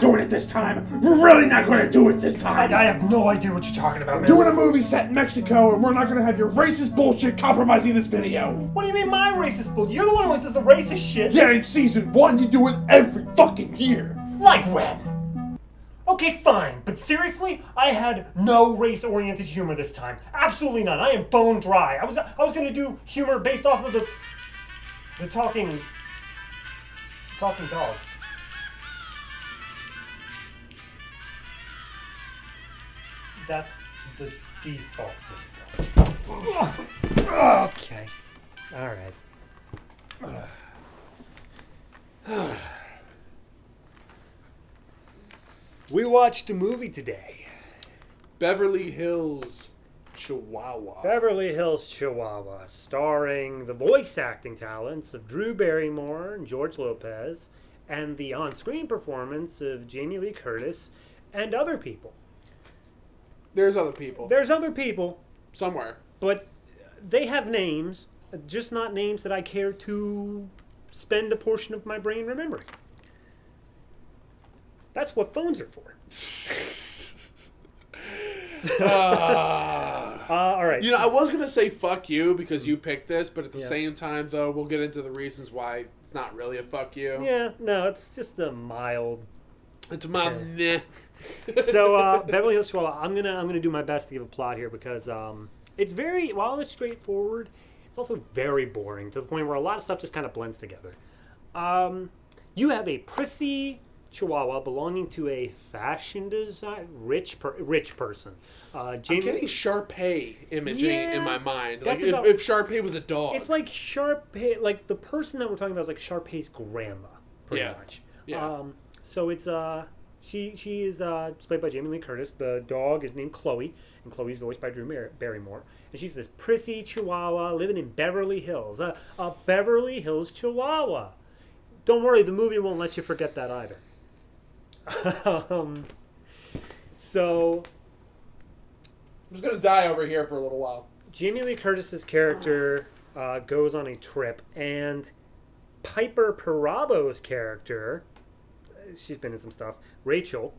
doing it this time. We're really not going to do it this time. I have no idea what you're talking about, man. Doing a movie set in Mexico, and we're not going to have your racist bullshit compromising this video. What do you mean my racist bull? You're the one who says the racist shit. Yeah, in season 1, you do it every fucking year. Like when? Okay, fine, but seriously, I had no race-oriented humor this time. Absolutely none. I am bone dry. I was gonna do humor based off of the talking dogs. That's the default move. Okay. All right. We watched a movie today. Beverly Hills Chihuahua. Beverly Hills Chihuahua, starring the voice acting talents of Drew Barrymore and George Lopez, and the on-screen performance of Jamie Lee Curtis and other people. There's other people. There's other people. Somewhere. But they have names, just not names that I care to spend a portion of my brain remembering. That's what phones are for. All right. You know, I was going to say fuck you because you picked this, but at the same time, though, we'll get into the reasons why it's not really a fuck you. Yeah, no, it's just a mild... It's a mild meh. So, Beverly Hills Chihuahua, I'm gonna do my best to give a plot here because it's very, while it's straightforward, it's also very boring to the point where a lot of stuff just kind of blends together. You have a prissy Chihuahua belonging to a fashion design rich person. I'm getting Sharpay imaging in my mind. Like if Sharpay was a dog. It's like Sharpay, like the person that we're talking about is like Sharpay's grandma, pretty much. Yeah. So it's she is played by Jamie Lee Curtis. The dog is named Chloe, and Chloe's voiced by Drew Barrymore. And she's this prissy Chihuahua living in Beverly Hills, a Beverly Hills Chihuahua. Don't worry, the movie won't let you forget that either. So I'm just gonna die over here for a little while. Jamie Lee Curtis's character goes on a trip, and Piper Parabo's character, she's been in some stuff, Rachel,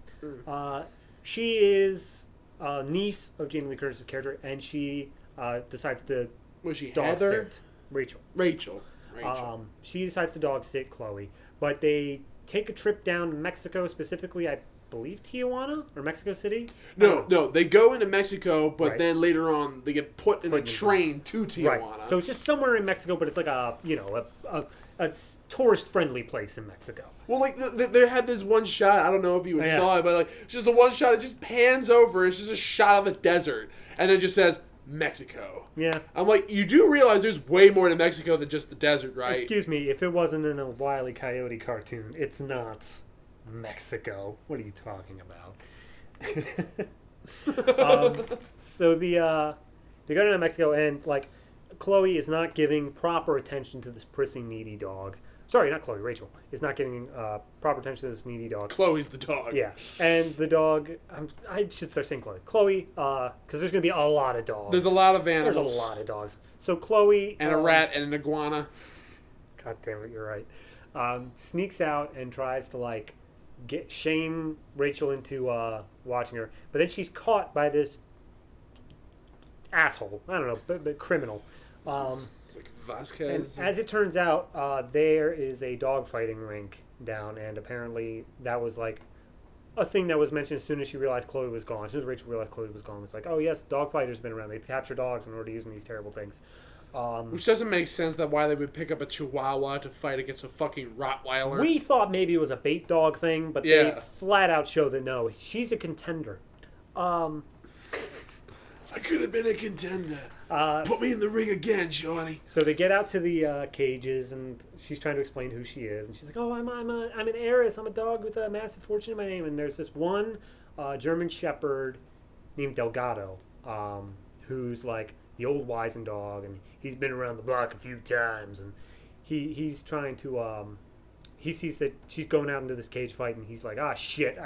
she is a niece of Jamie Lee Curtis's character, and she decides to dog sit Rachel. She decides to dog sit Chloe, but they take a trip down to Mexico, specifically, I believe Tijuana or Mexico City. No, they go into Mexico, but then later on they get put in a train to Tijuana. Right. So it's just somewhere in Mexico, but it's like a tourist friendly place in Mexico. Well, like they had this one shot. I don't know if you saw it, but like just the one shot. It just pans over. It's just a shot of the desert, and then just says Mexico. Yeah. I'm like, you do realize there's way more to Mexico than just the desert, right? Excuse me, if it wasn't in a Wile E. Coyote cartoon, it's not Mexico. What are you talking about? So they go to Mexico, and like Chloe is not giving proper attention to this prissy needy dog. Sorry, not Chloe. Rachel is not giving proper attention to this needy dog. Chloe's the dog. Yeah, and the dog. I should start saying Chloe. Chloe, because there's going to be a lot of dogs. There's a lot of animals. There's a lot of dogs. So Chloe and a rat and an iguana. God damn it, you're right. Sneaks out and tries to shame Rachel into watching her, but then she's caught by this asshole. I don't know, but criminal. It's like Vasquez. And as it turns out, there is a dogfighting rink down, and apparently that was like a thing that was mentioned as soon as she realized Chloe was gone. As soon as Rachel realized Chloe was gone, it's like, oh yes, dogfighters been around. They capture dogs and already using these terrible things. Which doesn't make sense that why they would pick up a Chihuahua to fight against a fucking Rottweiler. We thought maybe it was a bait dog thing, but they flat out show that no, she's a contender. I could have been a contender. Put me in the ring again, Shorty. So they get out to the cages, and she's trying to explain who she is, and she's like, "Oh, I'm an heiress. I'm a dog with a massive fortune in my name." And there's this one German Shepherd named Delgado, who's like the old wizened dog, and he's been around the block a few times, and he's trying to he sees that she's going out into this cage fight, and he's like, "Ah, shit,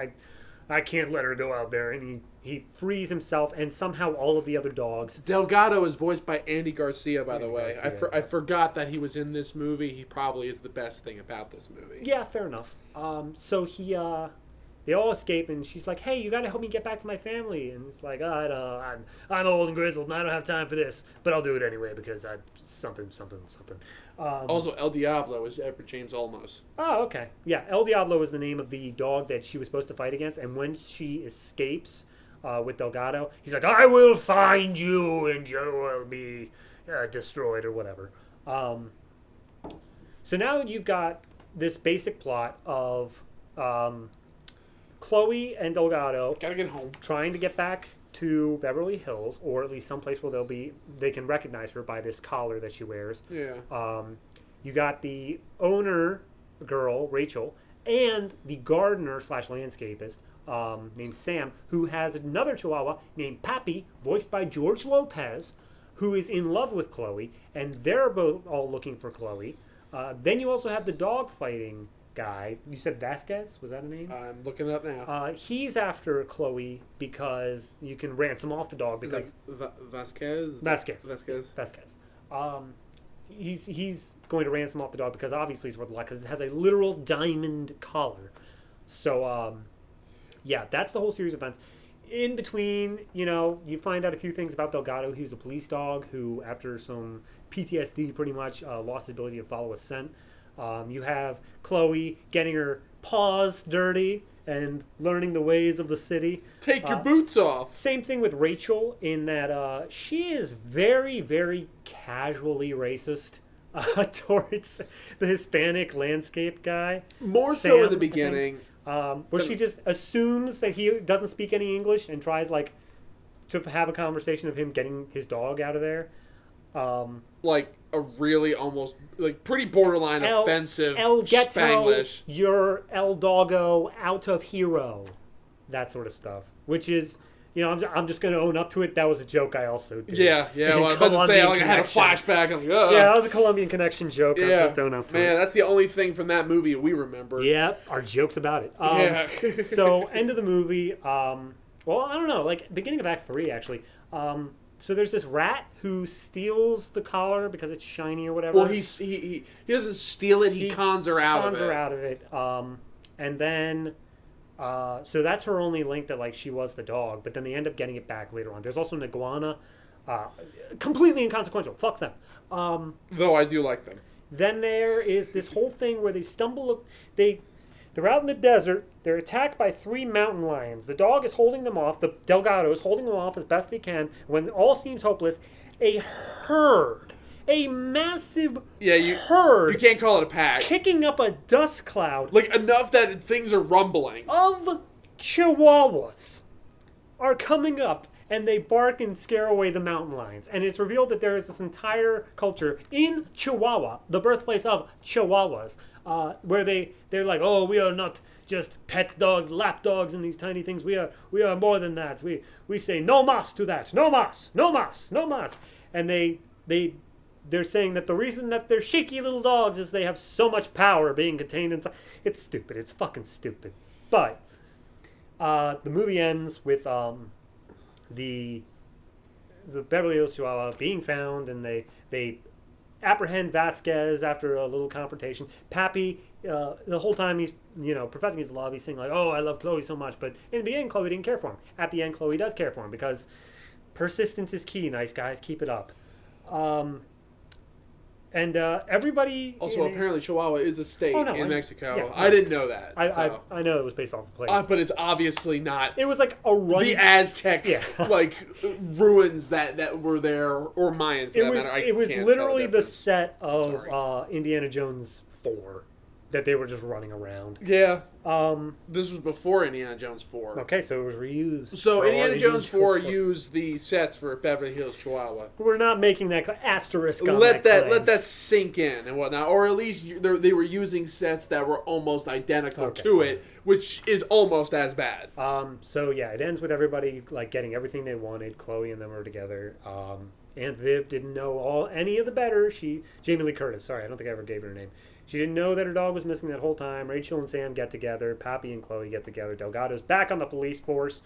I can't let her go out there," and he frees himself and somehow all of the other dogs. Delgado is voiced by Andy Garcia, by the way. I forgot that he was in this movie. He probably is the best thing about this movie. Yeah, fair enough. So they all escape, and she's like, "Hey, you got to help me get back to my family." And it's like, I'm old and grizzled, and I don't have time for this, but I'll do it anyway because I something. Also, El Diablo is Edward James Olmos. Oh, okay. Yeah, El Diablo is the name of the dog that she was supposed to fight against, and when she escapes with Delgado, he's like, "I will find you, and you will be destroyed," or whatever. So now you've got this basic plot of Chloe and Delgado Gotta get home. trying to get back to Beverly Hills, or at least someplace where they can recognize her by this collar that she wears. Yeah. You got the owner girl, Rachel, and the gardener / landscapist named Sam, who has another Chihuahua named Pappy, voiced by George Lopez, who is in love with Chloe, and they're both all looking for Chloe. Then you also have the dog fighting guy. You said Vasquez? Was that a name? I'm looking it up now. He's after Chloe because you can ransom off the dog because Vasquez. He's going to ransom off the dog because obviously he's worth a lot because it has a literal diamond collar. So yeah, that's the whole series of events. In between, you find out a few things about Delgado. He's a police dog who, after some PTSD, pretty much lost his ability to follow a scent. You have Chloe getting her paws dirty and learning the ways of the city. Take your boots off. Same thing with Rachel in that she is very, very casually racist towards the Hispanic landscape guy. More Sam, so in the beginning. Where she just assumes that he doesn't speak any English and tries to have a conversation of him getting his dog out of there. Like a really almost pretty borderline offensive El Ghetto, Spanglish. You're El Doggo, out of hero, that sort of stuff. Which is, I'm just going to own up to it. That was a joke I also did. Yeah. Well, I was about to say, I had a flashback. I'm like, ugh. Yeah, that was a Colombian Connection joke. Yeah. I just don't know. Man, that's the only thing from that movie we remember. Yeah, our jokes about it. So, end of the movie. Well, I don't know. Beginning of Act 3, actually. So there's this rat who steals the collar because it's shiny or whatever. Well, he doesn't steal it. He cons her out of it. Cons her out of it. And then, so that's her only link that she was the dog. But then they end up getting it back later on. There's also an iguana, completely inconsequential. Fuck them. Though I do like them. Then there is this whole thing where they're out in the desert. They're attacked by 3 mountain lions. The dog is holding them off. The Delgado is holding them off as best they can. When all seems hopeless, a massive herd. You can't call it a pack. Kicking up a dust cloud. Enough that things are rumbling. Of Chihuahuas are coming up. And they bark and scare away the mountain lions. And it's revealed that there is this entire culture in Chihuahua, the birthplace of Chihuahuas, where they're like, oh, we are not just pet dogs, lap dogs, and these tiny things. We are more than that. We say no mas to that. No mas, no mas, no mas. And they're saying that the reason that they're shaky little dogs is they have so much power being contained inside. It's stupid. It's fucking stupid. But the movie ends with the Beverly Hills Chihuahua being found, and they apprehend Vasquez after a little confrontation. Pappy, the whole time he's professing his love, he's saying oh, I love Chloe so much, but in the beginning Chloe didn't care for him. At the end, Chloe does care for him because persistence is key. Nice guys, keep it up. And everybody... Also, apparently Chihuahua is a state in Mexico. Yeah, I didn't know that. I know it was based off a place. But it's obviously not... It was a run... The Aztec, ruins that were there, or Mayan, for that matter. It was literally the set of Indiana Jones 4 that they were just running around. Yeah. This was before Indiana Jones 4. Okay, so it was reused. So Indiana Jones 4 used the sets for Beverly Hills Chihuahua. We're not making that asterisk on let that sink in and whatnot, or at least they were using sets that were almost identical to it, which is almost as bad. So yeah, it ends with everybody getting everything they wanted. Chloe and them are together. Aunt Viv didn't know any of the better. Jamie Lee Curtis. Sorry, I don't think I ever gave her name. She didn't know that her dog was missing that whole time. Rachel and Sam get together. Pappy and Chloe get together. Delgado's back on the police force.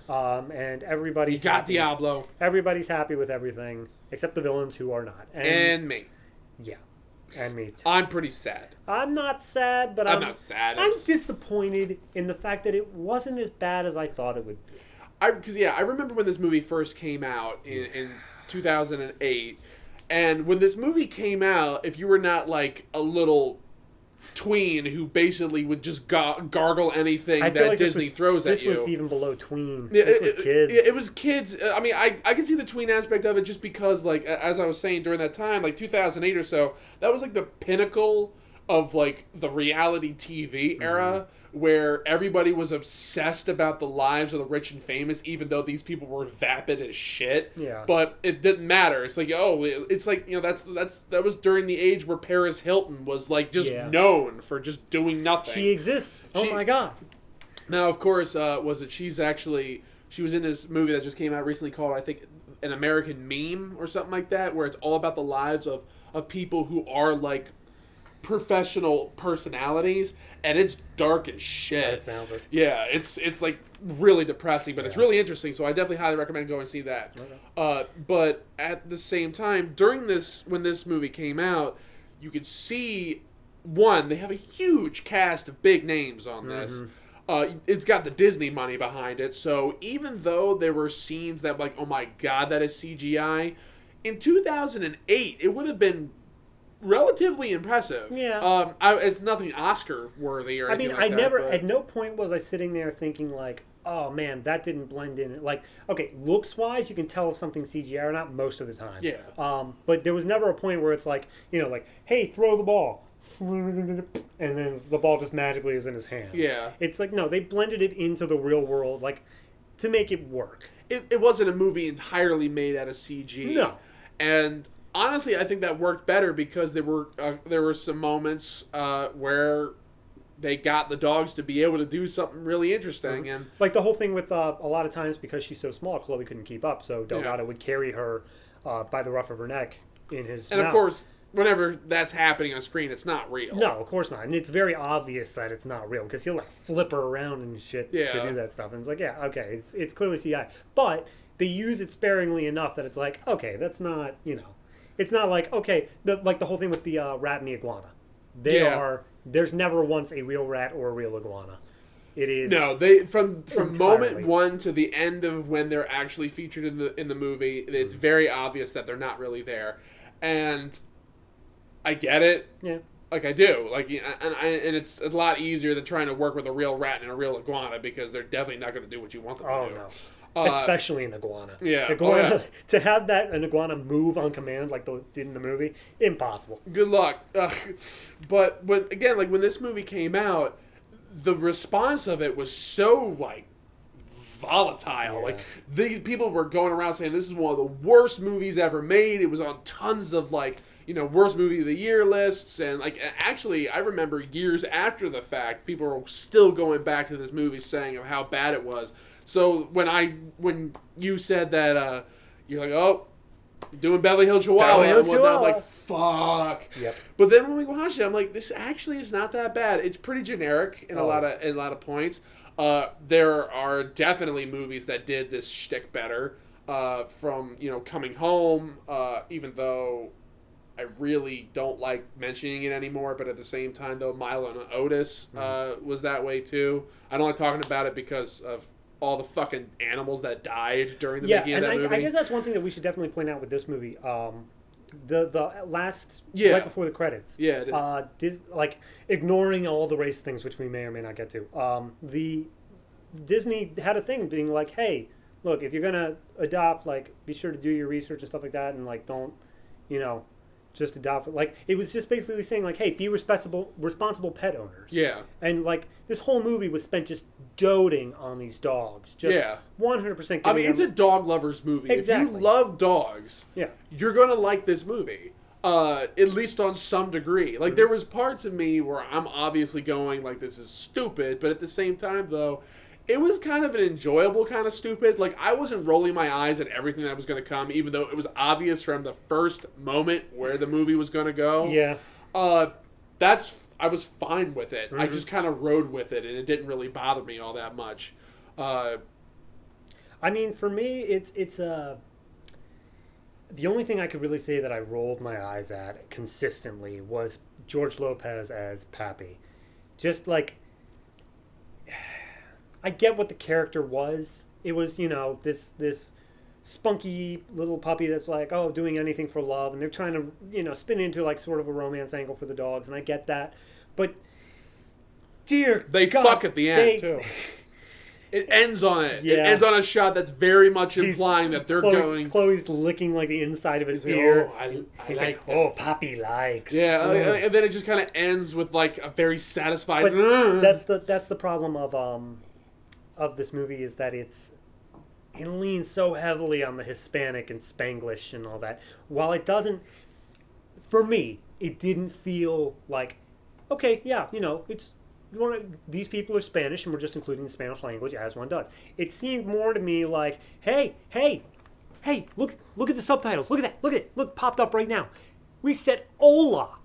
And everybody's happy. Diablo. Everybody's happy with everything, except the villains who are not. And me. Yeah. And me too. I'm pretty sad. I'm not sad, but I'm not sad. I'm disappointed in the fact that it wasn't as bad as I thought it would be. Because I remember when this movie first came out in 2008, and when this movie came out, if you were not like a little tween who basically would just gargle anything that Disney throws at you. This was even below tween. This was kids. It was kids. I mean, I can see the tween aspect of it just because, like, as I was saying during that time, like 2008 or so, that was like the pinnacle of like the reality TV era, where everybody was obsessed about the lives of the rich and famous, even though these people were vapid as shit. Yeah. But it didn't matter. It's like, it's like, that was during the age where Paris Hilton was like just known for just doing nothing. She exists. Oh my God. Now, of course, she was in this movie that just came out recently called, I think, An American Meme or something like that, where it's all about the lives of people who are like professional personalities, and it's dark as shit. That sounds like. Yeah, it's like really depressing, but it's really interesting, so I definitely highly recommend going and see that. Okay. But at the same time, when this movie came out, you could see, one, they have a huge cast of big names on this. It's got the Disney money behind it, so even though there were scenes that like, oh my God, that is CGI, in 2008, it would have been relatively impressive. Yeah. It's nothing Oscar worthy or anything at no point was I sitting there thinking like, oh man, that didn't blend in. Like, okay, looks wise, you can tell if something's CGI or not most of the time. Yeah. But there was never a point where it's like, like, hey, throw the ball. And then the ball just magically is in his hand. Yeah. It's like, no, they blended it into the real world, like, to make it work. It wasn't a movie entirely made out of CG. No. And honestly, I think that worked better because there were some moments where they got the dogs to be able to do something really interesting, and like the whole thing with a lot of times because she's so small, Chloe couldn't keep up, so Delgado would carry her by the ruff of her neck in his mouth. Of course, whenever that's happening on screen, it's not real. No, of course not, and it's very obvious that it's not real because he'll like flip her around and shit to do that stuff, and it's like, yeah, okay, it's clearly CGI, but they use it sparingly enough that it's like, okay, that's not, it's not like, okay, the whole thing with the rat and the iguana. There's never once a real rat or a real iguana. It is from moment one to the end of when they're actually featured in the movie, it's very obvious that they're not really there, and I get it. Yeah. Like I do, and it's a lot easier than trying to work with a real rat and a real iguana because they're definitely not going to do what you want them to do. No. Especially an iguana. Yeah. To have an iguana move on command like they did in the movie, impossible. Good luck. But when this movie came out, the response of it was so like volatile. Yeah. Like the people were going around saying this is one of the worst movies ever made. It was on tons of like, worst movie of the year lists, and like actually I remember years after the fact people were still going back to this movie saying of how bad it was. So when you said that you're like, oh, doing Beverly Hills Chihuahua, I'm like, fuck. Yep. But then when we watched it, I'm like, this actually is not that bad. It's pretty generic in a lot of points. There are definitely movies that did this shtick better. From Coming Home, even though I really don't like mentioning it anymore, but at the same time though, Milo and Otis was that way too. I don't like talking about it because of all the fucking animals that died during the making of that movie. I guess that's one thing that we should definitely point out with this movie. The last right before the credits. Yeah. Like ignoring all the race things, which we may or may not get to. The Disney had a thing being like, hey, look, if you're gonna adopt, like, be sure to do your research and stuff like that, and like don't, just adopt. Like, it was just basically saying like, hey, be responsible pet owners. Yeah. And like this whole movie was spent just doting on these dogs. Just 100%. I mean, it's a dog lover's movie. Exactly. If you love dogs, you're gonna like this movie. At least on some degree. Like, there was parts of me where I'm obviously going like, this is stupid, but at the same time though, it was kind of an enjoyable kind of stupid. Like, I wasn't rolling my eyes at everything that was going to come, even though it was obvious from the first moment where the movie was going to go. Yeah. I was fine with it. I just kind of rode with it, and it didn't really bother me all that much. I mean, for me, it's the only thing I could really say that I rolled my eyes at consistently was George Lopez as Pappy. Just like, I get what the character was. It was, this spunky little puppy that's like, oh, doing anything for love, and they're trying to, spin into like sort of a romance angle for the dogs, and I get that. But dear they God, fuck at the end too. It ends on it. Yeah. It ends on a shot that's very much implying that they're going. Chloe's licking like the inside of his ear. Oh, I He's like that. oh, Poppy likes. Yeah, and then it just kind of ends with like a very satisfied. But that's the problem of this movie, is that it leans so heavily on the Hispanic and Spanglish and all that. While it doesn't, for me, it didn't feel like, okay, yeah, it's. These people are Spanish, and we're just including the Spanish language as one does. It seemed more to me like, hey, look at the subtitles. Look at that. Look, popped up right now. We said hola.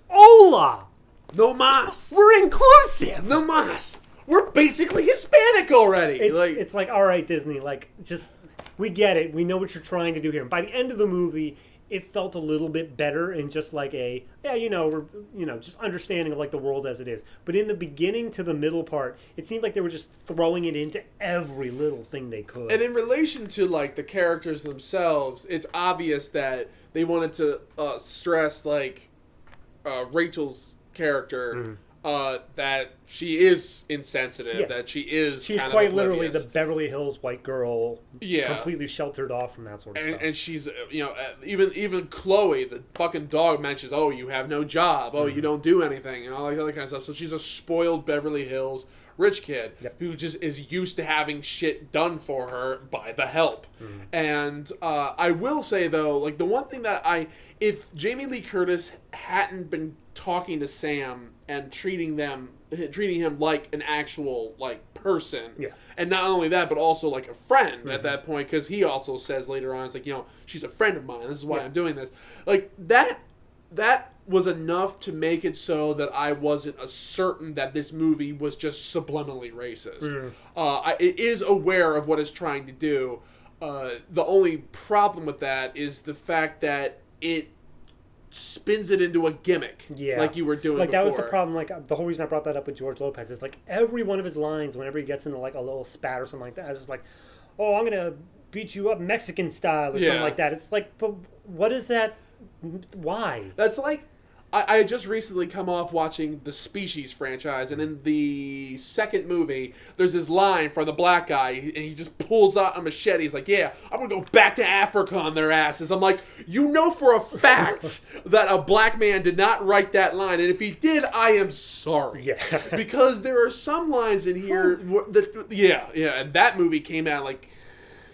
Hola. No mas. We're inclusive. No mas. We're basically Hispanic already. It's like, all right, Disney, like, just, we get it. We know what you're trying to do here. And by the end of the movie, it felt a little bit better and just like we're just understanding of like the world as it is. But in the beginning to the middle part, it seemed like they were just throwing it into every little thing they could. And in relation to like the characters themselves, it's obvious that they wanted to stress like Rachel's character. That she is insensitive, that she's kind quite of literally the Beverly Hills white girl, yeah, completely sheltered off from that sort of stuff. And she's, even Chloe, the fucking dog, mentions, oh, you have no job, oh, you don't do anything, and all that other kind of stuff. So she's a spoiled Beverly Hills rich kid who just is used to having shit done for her by the help. And I will say, though, like, the one thing that if Jamie Lee Curtis hadn't been talking to Sam and treating him like an actual like person, and not only that, but also like a friend at that point, because he also says later on, it's like, she's a friend of mine, this is why I'm doing this, like that was enough to make it so that I wasn't certain that this movie was just subliminally racist. It is aware of what it's trying to do. The only problem with that is the fact that it spins it into a gimmick, like you were doing like before. That was the problem. Like, the whole reason I brought that up with George Lopez is like every one of his lines, whenever he gets into like a little spat or something like that, I was just like, oh, I'm gonna beat you up Mexican style or something like that. It's like, but what is that? Why? That's like, I just recently come off watching the Species franchise, and in the second movie, there's this line from the black guy, and he just pulls out a machete. He's like, yeah, I'm going to go back to Africa on their asses. I'm like, for a fact that a black man did not write that line, and if he did, I am sorry. Yeah. Because there are some lines in here and that movie came out like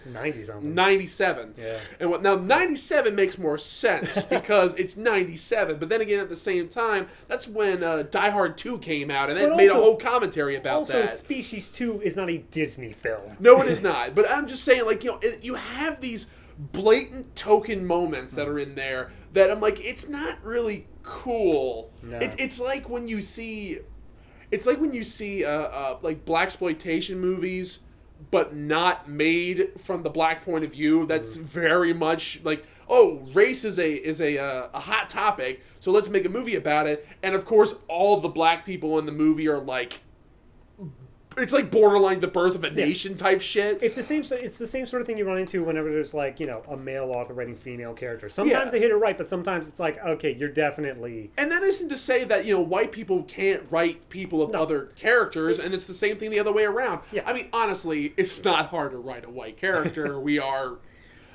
97. Yeah. And now 97 makes more sense because it's 97. But then again, at the same time, that's when Die Hard 2 came out, and it made a whole commentary about that. Also, Species 2 is not a Disney film. No, it is not. But I'm just saying, like, you have these blatant token moments that are in there that I'm like, it's not really cool. No. It's like when you see, like blaxploitation movies, but not made from the black point of view. That's very much like, oh, race is a hot topic, so let's make a movie about it. And of course, all the black people in the movie are like, it's like borderline The Birth of a Nation type shit. It's the same sort of thing you run into whenever there's like, a male author writing female characters. Sometimes they hit it right, but sometimes it's like, okay, you're definitely... And that isn't to say that, white people can't write people of other characters, and it's the same thing the other way around. Yeah. I mean, honestly, it's not hard to write a white character. We are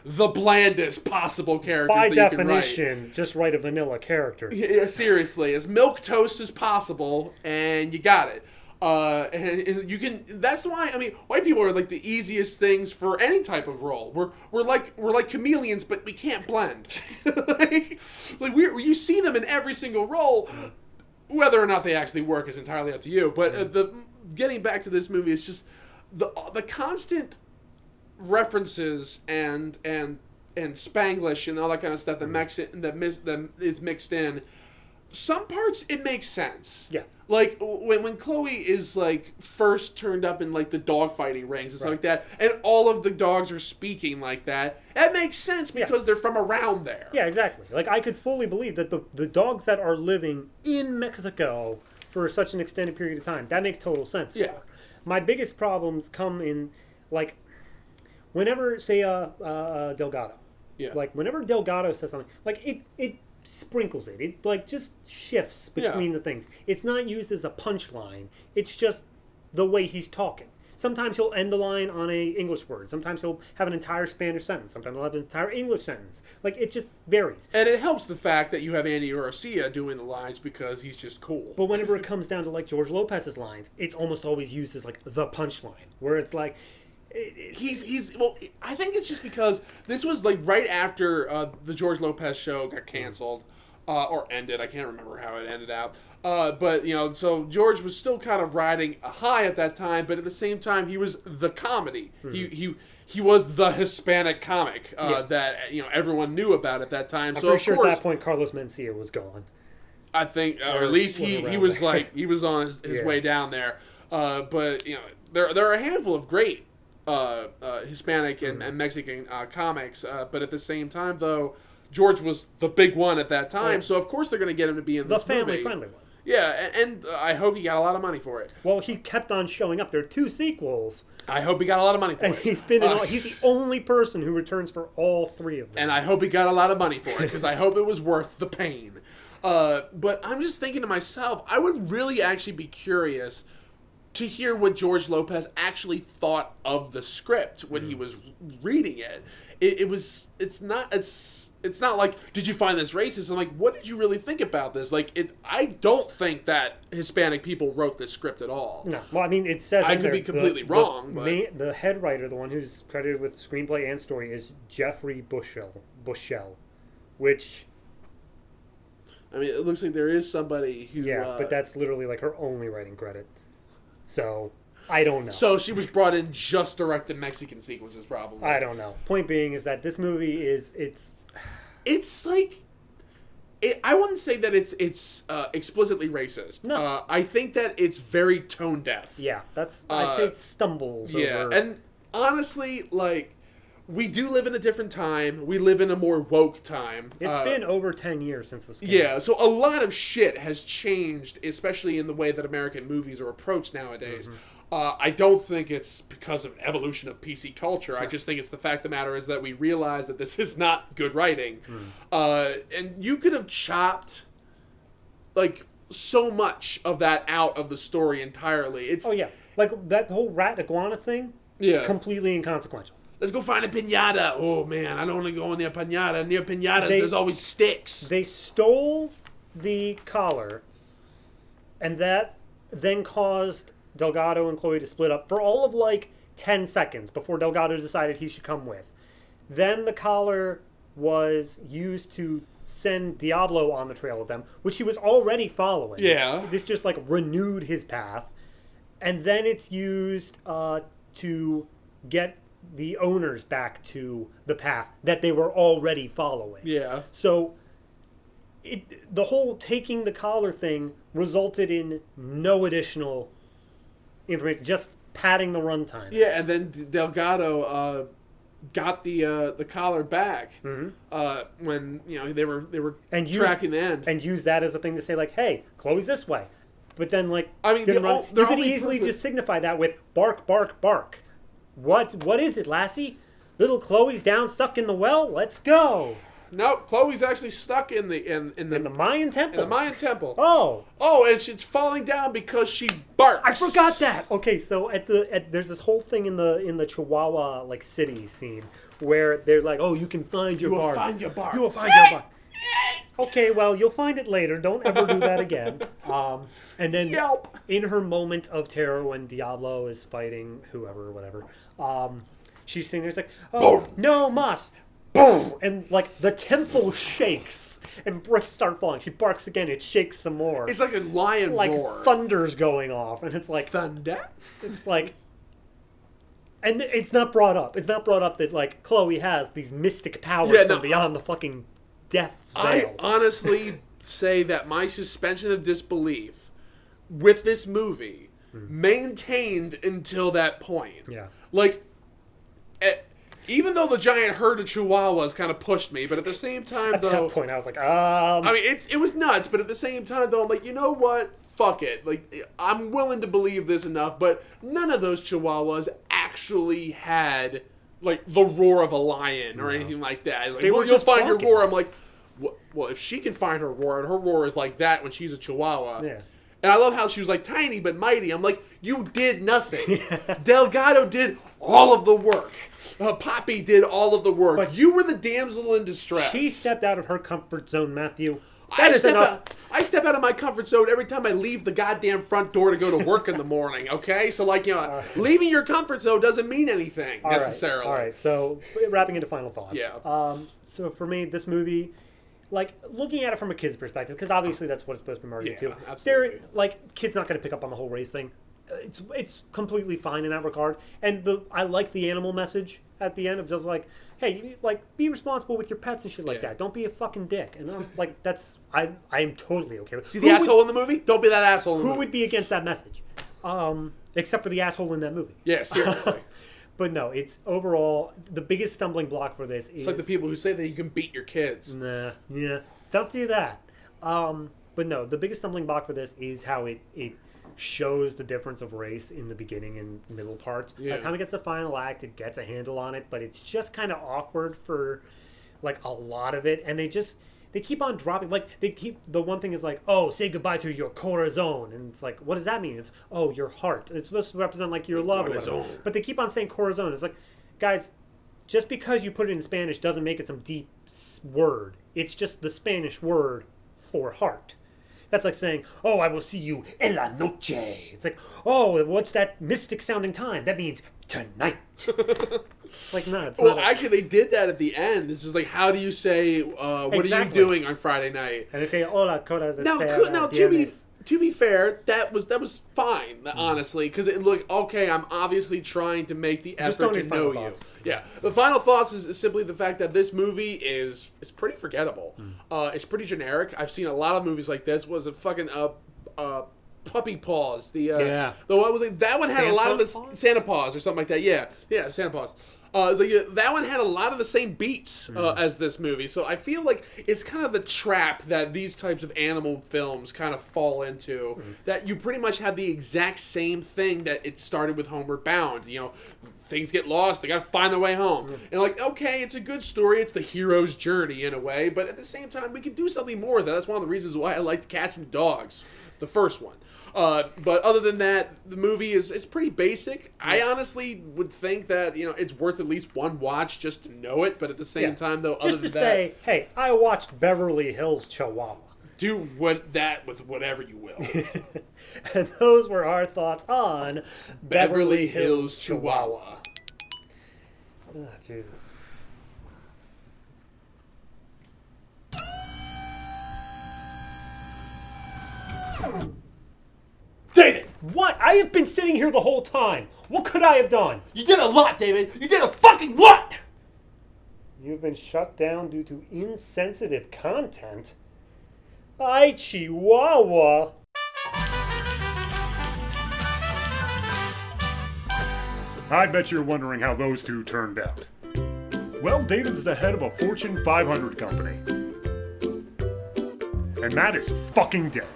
the blandest possible characters by that you can write. By definition, just write a vanilla character. Yeah, seriously, as milquetoast as possible, and you got it. And you can. That's why, I mean, white people are like the easiest things for any type of role. We're like chameleons, but we can't blend. You see them in every single role. Whether or not they actually work is entirely up to you. But getting back to this movie is just the constant references and Spanglish and all that kind of stuff that is mixed in. some parts it makes sense. Yeah. Like when Chloe is like first turned up in like the dog fighting rings and stuff like that, and all of the dogs are speaking like that, that makes sense because they're from around there. Yeah, exactly. Like I could fully believe that the dogs that are living in Mexico for such an extended period of time, that makes total sense. Yeah. My biggest problems come in like whenever say Delgado. Yeah. Like whenever Delgado says something, like it sprinkles it. It like just shifts between the things. It's not used as a punchline. It's just the way he's talking. Sometimes he'll end the line on a English word. Sometimes he'll have an entire Spanish sentence. Sometimes he'll have an entire English sentence. Like it just varies. And it helps the fact that you have Andy Garcia doing the lines because he's just cool. But whenever it comes down to like George Lopez's lines, it's almost always used as like the punchline, where it's like. Well, I think it's just because this was like right after the George Lopez show got canceled or ended. I can't remember how it ended out. But so George was still kind of riding a high at that time, but at the same time he was the comedy. Mm-hmm. He was the Hispanic comic that everyone knew about at that time. I'm so pretty of sure course, at that point Carlos Mencia was gone. I think, or at least he was like he was on his way down there. But there are a handful of great Hispanic and Mexican comics, but at the same time, though, George was the big one at that time, so of course they're going to get him to be in this movie. The family-friendly one. Yeah, and I hope he got a lot of money for it. Well, he kept on showing up. There are 2 sequels. I hope he got a lot of money for it. He's been he's the only person who returns for all 3 of them. And I hope he got a lot of money for it, because I hope it was worth the pain. But I'm just thinking to myself, I would really actually be curious to hear what George Lopez actually thought of the script when he was reading it. It's not like, did you find this racist? I'm like, what did you really think about this? Like, I don't think that Hispanic people wrote this script at all. No. Well, I mean, it says I could be completely wrong, but the head writer, the one who's credited with screenplay and story, is Jeffrey Bushell, which... I mean, it looks like there is somebody who... Yeah, but that's literally like her only writing credit. So, I don't know. So she was brought in just directing Mexican sequences, probably. I don't know. Point being is that this movie it's like... I wouldn't say that it's explicitly racist. No. I think that it's very tone deaf. Yeah, I'd say it stumbles over... Yeah, and honestly, like... We do live in a different time. We live in a more woke time. It's been over 10 years since this came out. So a lot of shit has changed, especially in the way that American movies are approached nowadays. Mm-hmm. I don't think it's because of evolution of PC culture. I just think it's the fact of the matter is that we realize that this is not good writing. And you could have chopped, like, so much of that out of the story entirely. Like that whole rat iguana thing? Yeah. Completely inconsequential. Let's go find a piñata. Oh, man, I don't want to go near piñata. Near piñatas, there's always sticks. They stole the collar, and that then caused Delgado and Chloe to split up for all of, like, 10 seconds before Delgado decided he should come with. Then the collar was used to send Diablo on the trail with them, which he was already following. Yeah. This just, like, renewed his path. And then it's used to get the owners back to the path that they were already following. Yeah. So the whole taking the collar thing resulted in no additional information, just padding the runtime. Yeah, and then Delgado got the collar back when they were tracking the end, and used that as a thing to say like, "Hey, Chloe's this way." But then, like, I mean, you could easily just signify that with bark, bark, bark. What is it, lassie? Little Chloe's down, stuck in the well. Let's go. No, Chloe's actually stuck in the Mayan temple. In the Mayan temple. Oh, and she's falling down because she barks. I forgot that. Okay, so there's this whole thing in the Chihuahua like city scene where they're like, oh, you can find your bark. You will find your bark. You will find your bark. Okay, well, you'll find it later. Don't ever do that again. And then Yelp. In her moment of terror when Diablo is fighting whoever or whatever, she's sitting there, it's like, oh, boom. No mas. Boom! And, like, the temple shakes and bricks start falling. She barks again. It shakes some more. It's like a lion roar. Like, thunder's going off. And it's like... Thunder? It's like... And it's not brought up. It's not brought up that, like, Chloe has these mystic powers from beyond the fucking death's veil. I honestly say that my suspension of disbelief with this movie maintained until that point. Yeah. Like, even though the giant herd of chihuahuas kind of pushed me, but at the same time, At that point, I was like, I mean, it was nuts, but at the same time, though, I'm like, you know what? Fuck it. Like, I'm willing to believe this enough, but none of those chihuahuas actually had, like, the roar of a lion or anything like that. Like, well, you'll find your roar. I'm like, well, if she can find her roar, and her roar is like that when she's a chihuahua. Yeah. And I love how she was like tiny but mighty. I'm like, you did nothing. Delgado did all of the work. Poppy did all of the work. But you were the damsel in distress. She stepped out of her comfort zone, Matthew. I step out of my comfort zone every time I leave the goddamn front door to go to work in the morning, okay? So, like, leaving your comfort zone doesn't mean anything, necessarily. All right, so wrapping into final thoughts. Yeah. So, for me, this movie, like, looking at it from a kid's perspective, because obviously that's what it's supposed to be marketed to. Absolutely. Like, kids not going to pick up on the whole race thing. It's completely fine in that regard. And I like the animal message at the end of just like, hey, like, be responsible with your pets and shit like that. Don't be a fucking dick. And I'm like, I am totally okay with. See the asshole in the movie? Don't be that asshole in the movie. Who would be against that message? Except for the asshole in that movie. Yeah, seriously. But no, it's overall the biggest stumbling block for this is... It's like the people who say that you can beat your kids. Nah, yeah, don't do that. But no, the biggest stumbling block for this is how it shows the difference of race in the beginning and middle parts. By the time it gets to the final act, it gets a handle on it, but it's just kind of awkward for like a lot of it, and they keep on dropping. Like, the one thing is like, oh, say goodbye to your corazon, and it's like, what does that mean? It's, oh, your heart. It's supposed to represent like your love or whatever. But they keep on saying corazon. It's like, guys, just because you put it in Spanish doesn't make it some deep word. It's just the Spanish word for heart. That's like saying, oh, I will see you en la noche. It's like, oh, what's that mystic sounding time? That means tonight. Like, no, it's not. Well, actually, they did that at the end. It's just like, how do you say, what are you doing on Friday night? And they say, hola, cola de Now, to be fair, that was fine, honestly, because it looked, okay, I'm obviously trying to make the effort to know you. Yeah. The final thoughts is simply the fact that this movie is pretty forgettable. It's pretty generic. I've seen a lot of movies like this. Was it fucking Puppy Paws? The what was it? That one had a lot of the Santa Paws or something like that. Yeah, Santa Paws. That one had a lot of the same beats as this movie, so I feel like it's kind of the trap that these types of animal films kind of fall into, that you pretty much have the exact same thing that it started with Homeward Bound. You know, things get lost, they gotta find their way home. And like, okay, it's a good story, it's the hero's journey in a way, but at the same time, we can do something more with that. That's one of the reasons why I liked Cats and Dogs, the first one. But other than that, the movie is pretty basic. I honestly would think that, you know, it's worth at least one watch just to know it. But at the same time, though, other than that, just to say, hey, I watched Beverly Hills Chihuahua. Do that with whatever you will. And those were our thoughts on Beverly Hills Chihuahua. Oh, Jesus. David! What? I have been sitting here the whole time. What could I have done? You did a lot, David. You did a fucking lot! You've been shut down due to insensitive content? Ay, Chihuahua. I bet you're wondering how those two turned out. Well, David's the head of a Fortune 500 company. And Matt is fucking dead.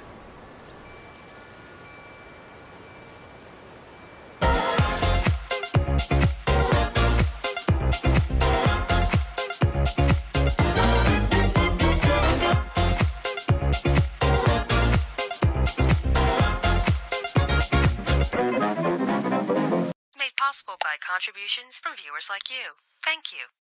Made possible by contributions from viewers like you. Thank you.